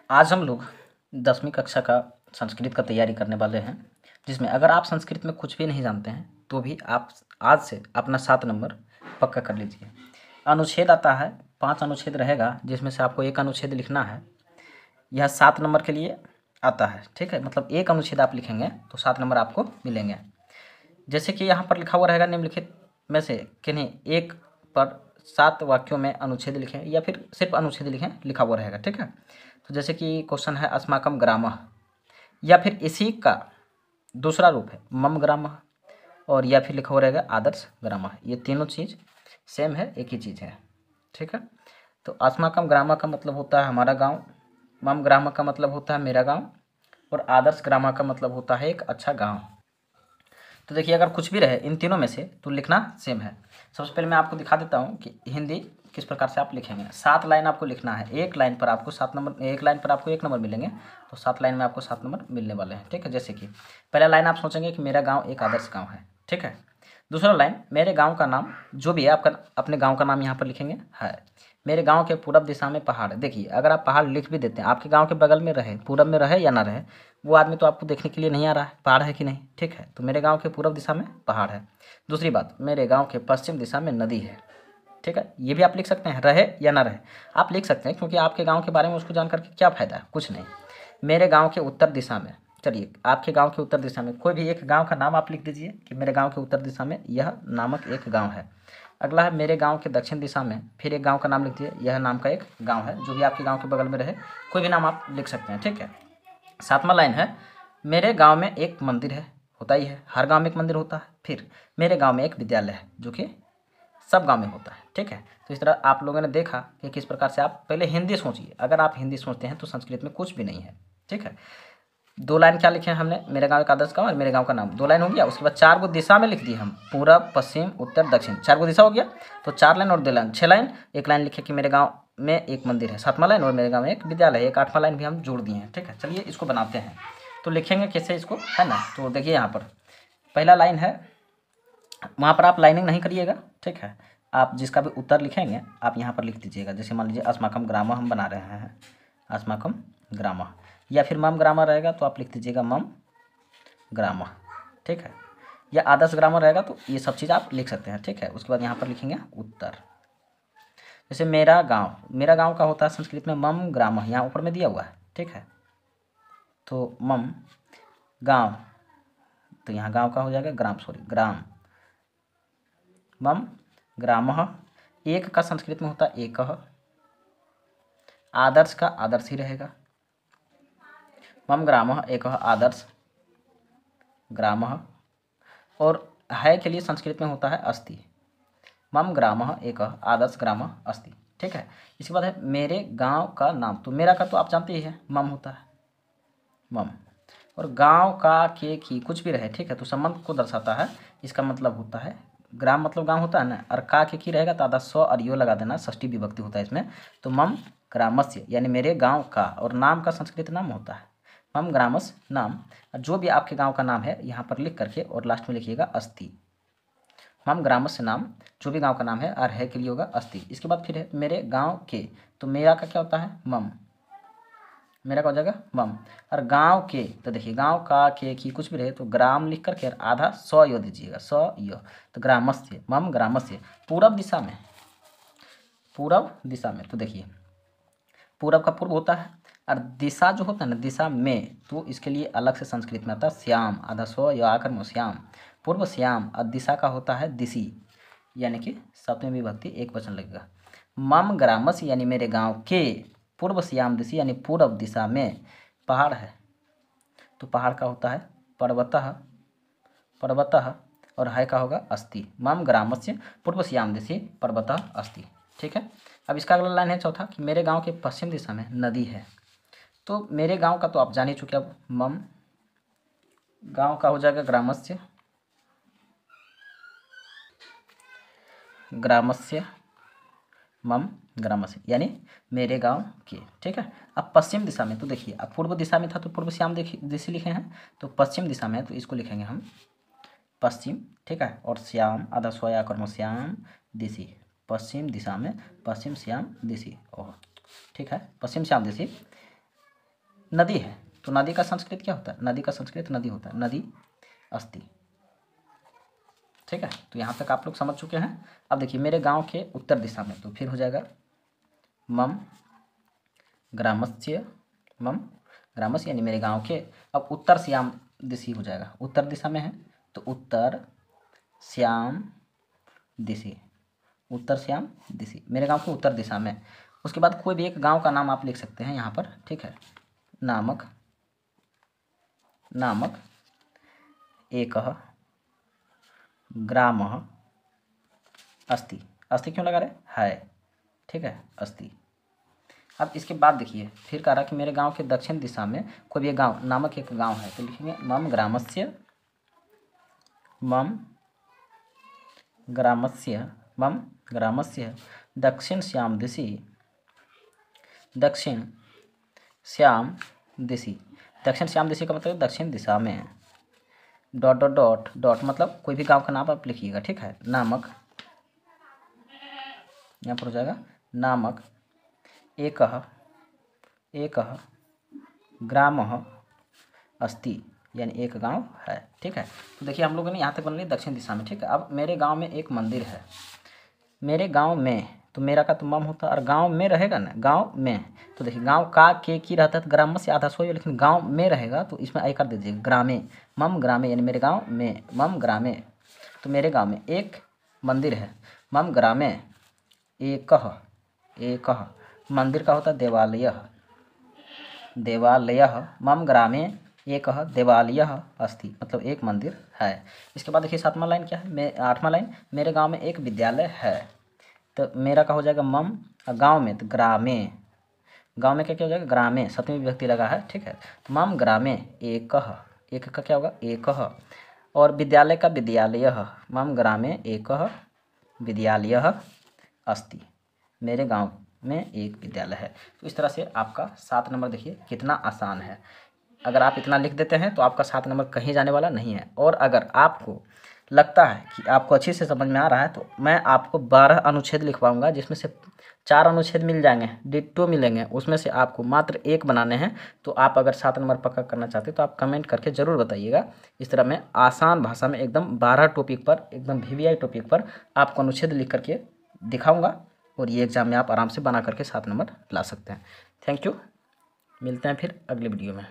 आज हम लोग 10वीं कक्षा का संस्कृत का तैयारी करने वाले हैं, जिसमें अगर आप संस्कृत में कुछ भी नहीं जानते हैं तो भी आप आज से अपना 7 नंबर पक्का कर लीजिए। अनुच्छेद आता है, 5 अनुच्छेद रहेगा, जिसमें से आपको एक अनुच्छेद लिखना है। यह 7 नंबर के लिए आता है, ठीक है। मतलब एक अनुच्छेद आप लिखेंगे तो 7 नंबर आपको मिलेंगे। जैसे कि यहाँ पर लिखा हुआ रहेगा, निम्नलिखित में से किन्हीं एक पर 7 वाक्यों में अनुच्छेद लिखें, या फिर सिर्फ अनुच्छेद लिखें, लिखा हुआ रहेगा, ठीक है। तो जैसे कि क्वेश्चन है अस्माकम ग्रामः, या फिर इसी का दूसरा रूप है मम ग्रामः, और या फिर लिखा हुआ रहेगा आदर्श ग्रामः। ये तीनों चीज़ सेम है, एक ही चीज़ है, ठीक है। तो अस्माकम ग्रामः का मतलब होता है हमारा गांव, मम ग्रामः का मतलब होता है मेरा गांव, और आदर्श ग्रामः का मतलब होता है एक अच्छा गांव। तो देखिए, अगर कुछ भी रहे इन तीनों में से तो लिखना सेम है। सबसे पहले मैं आपको दिखा देता हूँ कि हिंदी किस प्रकार से आप लिखेंगे। 7 लाइन आपको लिखना है, एक लाइन पर आपको 7 नंबर, एक लाइन पर आपको 1 नंबर मिलेंगे, तो 7 लाइन में आपको 7 नंबर मिलने वाले हैं, ठीक है। जैसे कि पहला लाइन आप सोचेंगे कि मेरा गाँव एक आदर्श गाँव है, ठीक है। दूसरा लाइन, मेरे गाँव का नाम, जो भी है आपका अपने गाँव का नाम यहाँ पर लिखेंगे है। मेरे गांव के पूरब दिशा में पहाड़ है। देखिए, अगर आप पहाड़ लिख भी देते हैं, आपके गांव के बगल में रहे, पूरब में रहे या ना रहे, वो आदमी तो आपको देखने के लिए नहीं आ रहा है पहाड़ है कि नहीं, ठीक है। तो मेरे गांव के पूरब दिशा में पहाड़ है। दूसरी बात, मेरे गांव के पश्चिम दिशा में नदी है, ठीक है। ये भी आप लिख सकते हैं, रहे या ना रहे आप लिख सकते हैं, क्योंकि आपके गाँव के बारे में उसको जान करके क्या फ़ायदा है, कुछ नहीं। मेरे गाँव के उत्तर दिशा में, चलिए आपके गाँव के उत्तर दिशा में कोई भी एक गाँव का नाम आप लिख दीजिए कि मेरे गाँव के उत्तर दिशा में यह नामक एक गाँव है। अगला है, मेरे गांव के दक्षिण दिशा में, फिर एक गांव का नाम लिख दिए, यह नाम का एक गांव है। जो भी आपके गांव के बगल में रहे, कोई भी नाम आप लिख सकते हैं, ठीक है। 7वां लाइन है, मेरे गांव में एक मंदिर है, होता ही है, हर गांव में एक मंदिर होता है। फिर मेरे गांव में एक विद्यालय है, जो कि सब गांव में होता है, ठीक है। तो इस तरह आप लोगों ने देखा कि किस प्रकार से आप पहले हिंदी सोचिए। अगर आप हिंदी सोचते हैं तो संस्कृत में कुछ भी नहीं है, ठीक है। 2 लाइन क्या लिखे हैं हमने, मेरे गांव एक आदर्श गांव और मेरे गांव का नाम, 2 लाइन हो गया। उसके बाद 4 गो दिशा में लिख दिए हम, पूरब, पश्चिम, उत्तर, दक्षिण, 4 गो दिशा हो गया। तो 4 लाइन और 2 लाइन, 6 लाइन। एक लाइन लिखे कि मेरे गांव में एक मंदिर है, 7वां लाइन, और मेरे गांव में एक विद्यालय है, एक 8वां लाइन भी हम जोड़ दिए हैं, ठीक है। चलिए इसको बनाते हैं, तो लिखेंगे कैसे इसको, है ना। तो देखिए यहाँ पर पहला लाइन है, वहाँ पर आप लाइनिंग नहीं करिएगा, ठीक है। आप जिसका भी उत्तर लिखेंगे आप यहाँ पर लिख दीजिएगा। जैसे मान लीजिए अस्माकम ग्रामः हम बना रहे हैं, अस्माकम ग्रामः, या फिर मम ग्रामः रहेगा तो आप लिख दीजिएगा मम ग्रामः, ठीक है। या आदर्श ग्रामर रहेगा तो ये सब चीज़ आप लिख सकते हैं, ठीक है। उसके बाद यहाँ पर लिखेंगे उत्तर। जैसे मेरा गांव का होता है संस्कृत में मम ग्रामः, यहाँ ऊपर में दिया हुआ है, ठीक है। तो मम गांव, तो यहाँ गांव का हो जाएगा ग्राम, मम ग्रामः। एक का संस्कृत में होता है एकः, आदर्श का आदर्श ही रहेगा, मम ग्रामः एकः आदर्श ग्रामः। और है के लिए संस्कृत में होता है अस्ति, मम ग्रामः एकः आदर्श ग्रामः अस्ति, ठीक है। इसके बाद है मेरे गांव का नाम, तो मेरा का तो आप जानते ही है, मम होता है, मम। और गांव का के की कुछ भी रहे, ठीक है, तो संबंध को दर्शाता है। इसका मतलब होता है, ग्राम मतलब गांव होता है ना, और का के की रहेगा तो आधा स्व और यो लगा देना, षष्ठी विभक्ति होता है इसमें। तो मम ग्रामस्य यानी मेरे गांव का, और नाम का संस्कृत नाम होता है मम ग्रामस नाम। जो भी आपके गांव का नाम है यहाँ पर लिख करके और लास्ट में लिखिएगा अस्ति, मम ग्रामस्य नाम, जो भी गांव का नाम है, और है के लिए होगा अस्ति। इसके बाद फिर है मेरे गांव के, तो मेरा का क्या होता है मम, मेरा का हो जाएगा मम। और गांव के, तो देखिए गांव का के की कुछ भी रहे तो ग्राम लिख करके आधा स यो दीजिएगा, स यो, तो ग्रामस्य, मम ग्रामस्य। पूरब दिशा में, तो देखिए पूरब का पूर्व होता है, और दिशा जो होता है ना, दिशा में, तो इसके लिए अलग से संस्कृत में आता है श्याम, आधा सो या आकर में श्याम, पूर्व श्याम। और दिशा का होता है दिशी, यानी कि 7वीं विभक्ति एक वचन लगेगा। मम ग्रामस यानी मेरे गांव के, पूर्व श्याम दिशी यानी पूर्व दिशा में पहाड़ है, तो पहाड़ का होता है पर्वतः, और है का होगा अस्ति, मम ग्रामस्य पूर्व श्याम दिशि पर्वतः अस्ति, ठीक है। अब इसका अगला लाइन है चौथा कि मेरे गांव के पश्चिम दिशा में नदी है। तो मेरे गांव का तो आप जान ही चुके, अब मम गांव का हो जाएगा ग्रामस्य मम ग्रामस्य यानी मेरे गांव के, ठीक है। अब पश्चिम दिशा में, तो देखिए अब पूर्व दिशा में था तो पूर्व श्याम दिशा लिखे हैं, तो पश्चिम दिशा में तो इसको लिखेंगे हम पश्चिम, ठीक है। और श्याम आधा सोया कर्म श्याम दिशि, पश्चिम दिशा में पश्चिम श्याम दिशि, ओह ठीक है, पश्चिम श्याम दिशि। नदी है, तो नदी का संस्कृत क्या होता है? नदी का संस्कृत नदी होता है, नदी अस्ति। ठीक है, तो यहाँ तक आप लोग समझ चुके हैं। अब देखिए मेरे गांव के उत्तर दिशा में, तो फिर हो जाएगा मम ग्रामस्य, मम ग्रामस्य यानी मेरे गांव के। अब उत्तर श्याम दिशी हो जाएगा, उत्तर दिशा में है तो उत्तर श्याम दिशी, उत्तर श्याम दिशी मेरे गांव के उत्तर दिशा में। उसके बाद कोई भी एक गांव का नाम आप लिख सकते हैं यहाँ पर, ठीक है। नामक, नामक एकः ग्रामः अस्ति। अस्ति क्यों लगा रहे? है, ठीक है, अस्ति। अब इसके बाद देखिए फिर कह रहा कि मेरे गांव के दक्षिण दिशा में कोई भी गांव, नामक एक गांव है, तो लिखेंगे मम ग्रामस्य, मम ग्रामस्य, मम ग्रामस्य दक्षिण श्याम दिशि, दक्षिण श्याम दिशि। दक्षिण श्याम दिशि का मतलब दक्षिण दिशा में, डॉट डॉट डॉट डॉट मतलब कोई भी गांव का नाम आप लिखिएगा, ठीक है। नामक, यहाँ पर हो जाएगा नामक एकः, एकः ग्रामः अस्ति, यानी एक गांव है, ठीक है। तो देखिए हम लोगों ने यहाँ तक बना लिया दक्षिण दिशा में, ठीक है। अब मेरे गांव में एक मंदिर है, मेरे गांव में, तो मेरा का तो मम होता है और गांव में रहेगा ना, गांव में, तो देखिए गांव का के की रहता है तो ग्राम से आधा सोई, लेकिन गांव में रहेगा तो इसमें आई कर दीजिए ग्रामे, मम ग्रामे यानी मेरे गांव में, मम ग्रामे। तो मेरे गांव में एक मंदिर है, मम ग्रामे एकः, एकः मंदिर का होता है देवालयः, देवालयः मम ग्रामे एकः देवालयः अस्ति, मतलब एक मंदिर है। इसके बाद देखिए 7वां लाइन क्या है, 8वां लाइन, मेरे गांव में एक विद्यालय है, तो मेरा का हो जाएगा मम, गांव में तो ग्रामे, गांव में क्या क्या हो जाएगा? ग्रामे, 7वीं विभक्ति लगा है, ठीक है। तो मम ग्रामे एकः, एक का क्या होगा? एकः, और विद्यालय का विद्यालयः, मम ग्रामे एकः विद्यालयः अस्ति, मेरे गांव में एक विद्यालय है। तो इस तरह से आपका 7 नंबर देखिए कितना आसान है। अगर आप इतना लिख देते हैं तो आपका 7 नंबर कहीं जाने वाला नहीं है। और अगर आपको लगता है कि आपको अच्छे से समझ में आ रहा है तो मैं आपको 12 अनुच्छेद लिखवाऊंगा, जिसमें से 4 अनुच्छेद मिल जाएंगे, डिट्टो मिलेंगे, उसमें से आपको मात्र 1 बनाने हैं। तो आप अगर 7 नंबर पक्का करना चाहते हैं तो आप कमेंट करके ज़रूर बताइएगा। इस तरह मैं आसान भाषा में एकदम 12 टॉपिक पर, एकदम VVI टॉपिक पर आपको अनुच्छेद लिख करके दिखाऊँगा, और ये एग्ज़ाम में आप आराम से बना करके 7 नंबर ला सकते हैं। थैंक यू, मिलते हैं फिर अगले वीडियो में।